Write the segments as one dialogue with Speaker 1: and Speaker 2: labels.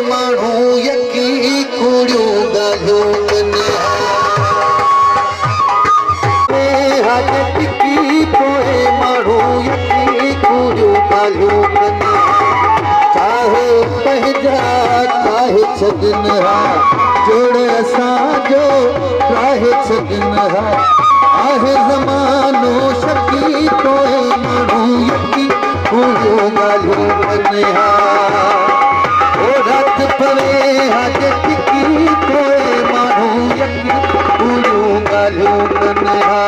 Speaker 1: माण्हू यकी कूड़ियूं ॻाल्हियूं कनि हाज टिकी पोइ माण्हू यकी कूड़ियूं ॻाल्हियूं कनि चाहे पंहिंजा चाहे छॾनि हा जोड़ असांजो चाहे छॾनि हा आहे ज़मानो शकी पोइ माण्हू यकी कूड़ियूं ॻाल्हियूं कनि हा रात पवे हाज टिकी पोइ माण्हू यकी कूड़ियूं ॻाल्हियूं कनि हा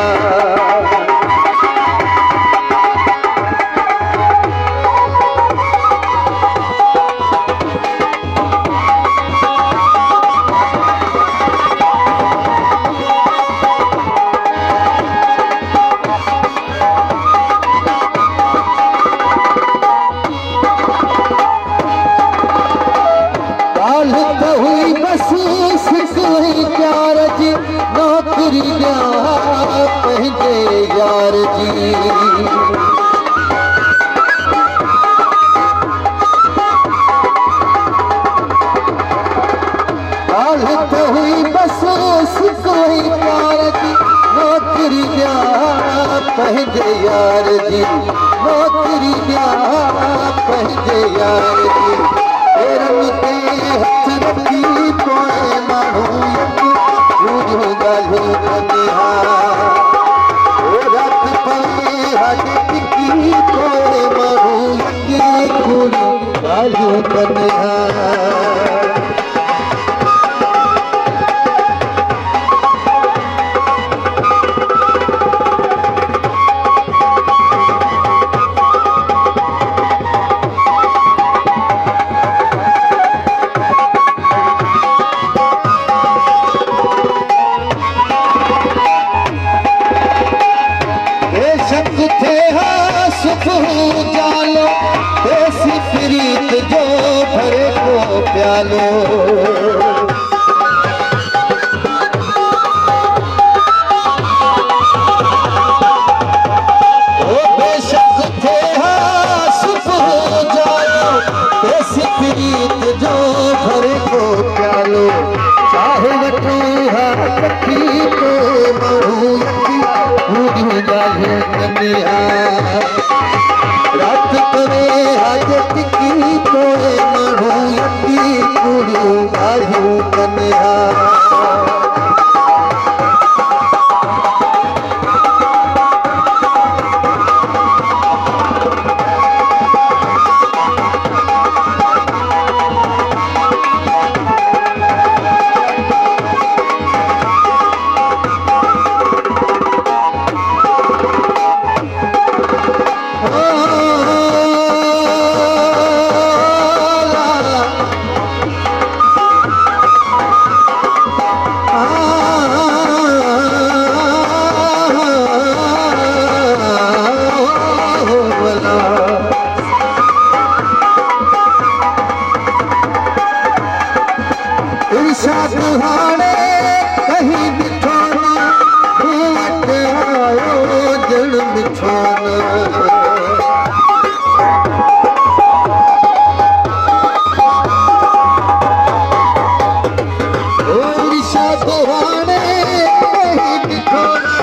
Speaker 1: प्यार जी नौकरी पंहिंजे यार जी हालत हुई बस कोई प्यार जी नौकरी पंहिंजे यार जी नौकरी पंहिंजे यार जी पेरनि ते हथ रखी पोइ माण्हू कूड़ियूं ॻाल्हियूं कनि हा रात पवे हाज टिकी पोइ माण्हू यकी कूड़ियूं ॻाल्हियूं कनि हा जालो देसी प्रीत जो भरे को प्यालो ओ बेशक थे सुबह जालो देसी प्रीत जो भरे को प्यालो चाहे वठो हा कखी तो माण्हू यकी कूड़ियूं ॻाल्हियूं कनि हा रात पवे हाज टिकी पोइ माण्हू यकी कूड़ियूं ॻाल्हियूं कनि हा इरशाद हाणे कहीं ॾिठो न मूं वटि आयो ॼण मिठो न इरशाद हाणे कहीं ॾिठो न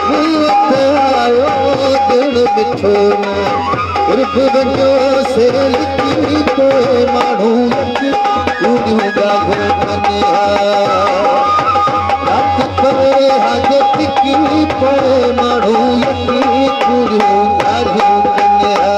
Speaker 1: मूं वटि आयो ॼण मिठो न वञो से लिखी पोइ माण्हू यकी कूड़ियूं ॻाल्हियूं कनि हा रात पवे हाज टिकी पोइ माण्हू यकी कूड़ियूं ॻाल्हियूं कनि हा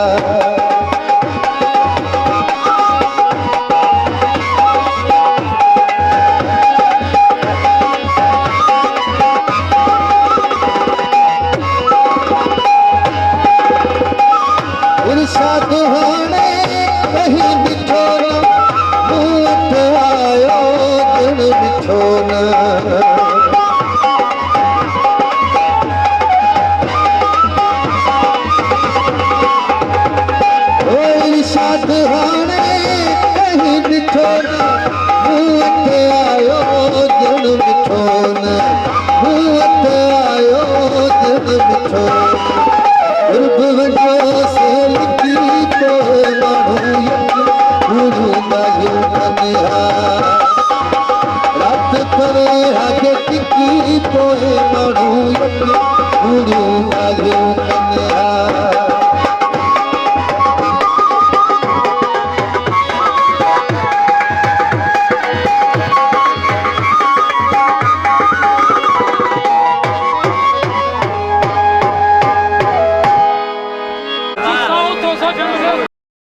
Speaker 1: इरशाद हाणे कहीं ॾिठो न આવ્યું કન્યા રાત કરે હાજે ટીકી તો એ મારું ગુરુ આવ્યું